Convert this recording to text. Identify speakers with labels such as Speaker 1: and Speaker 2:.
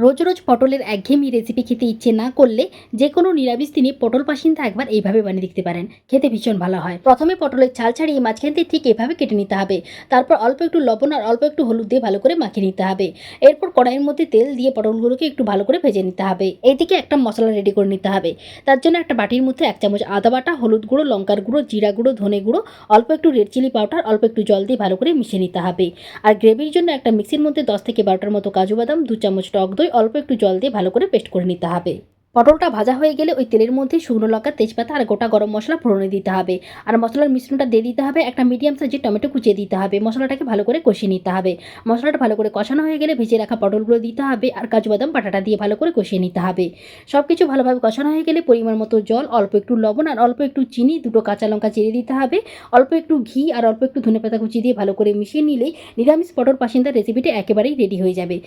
Speaker 1: রোজ রোজ পটলের একঘেয়েমি রেসিপি খেতে ইচ্ছে না করলে যে কোনো নিরামিষ দিনে পটল পাসিনটা একবার এইভাবে বানিয়ে দেখতে পারেন। খেতে ভীষণ ভালো হয়। প্রথমে পটলের ছাল ছাড়িয়ে মাঝখান থেকে ঠিক এভাবে কেটে নিতে হবে। তারপর অল্প একটু লবণ আর অল্প একটু হলুদ দিয়ে ভালো করে মাখিয়ে নিতে হবে। এরপর কড়াইয়ের মধ্যে তেল দিয়ে পটলগুলোকে একটু ভালো করে ভেজে নিতে হবে। এইদিকে একটা মশলা রেডি করে নিতে হবে। তার জন্য একটা বাটির মধ্যে 1 চামচ আদা বাটা, হলুদ গুঁড়ো, লঙ্কার গুঁড়ো, জিরা গুঁড়ো, ধনে গুঁড়ো, অল্প একটু রেড চিলি পাউডার, অল্প একটু জল দিয়ে ভালো করে মিশিয়ে নিতে হবে। আর গ্রেভির জন্য একটা মিক্সির মধ্যে 10 থেকে 12টার মতো কাজু বাদাম, 2 চামচ টক দই, অল্প একটু জল দিয়ে ভালো করে পেস্ট করে নিতে হবে। পটলটা ভাজা হয়ে গেলে ওই তেলের মধ্যে শুকনো লঙ্কা, তেজপাতা আর গোটা গরম মশলা ফোড়নে দিতে হবে। আর মশলার মিশ্রণটা দিয়ে দিতে হবে। একটা মিডিয়াম সাইজের টমেটো কুচিয়ে দিতে হবে। মশলাটাকে ভালো করে কষিয়ে নিতে হবে। মশলাটা ভালো করে কষানো হয়ে গেলে ভেজে রাখা পটলগুলো দিতে হবে আর কাজু বাদাম বাটাটা দিয়ে ভালো করে কষিয়ে নিতে হবে। সব কিছু ভালোভাবে কষানো হয়ে গেলে পরিমাণ মতো জল, অল্প একটু লবণ আর অল্প একটু চিনি, দুটো কাঁচা লঙ্কা চিড়ে দিতে হবে। অল্প একটু ঘি আর অল্প একটু ধনেপাতা কুচি দিয়ে ভালো করে মিশিয়ে নিলেই নিরামিষ পটল পাসিন্দার রেসিপিটি একেবারেই রেডি হয়ে যাবে।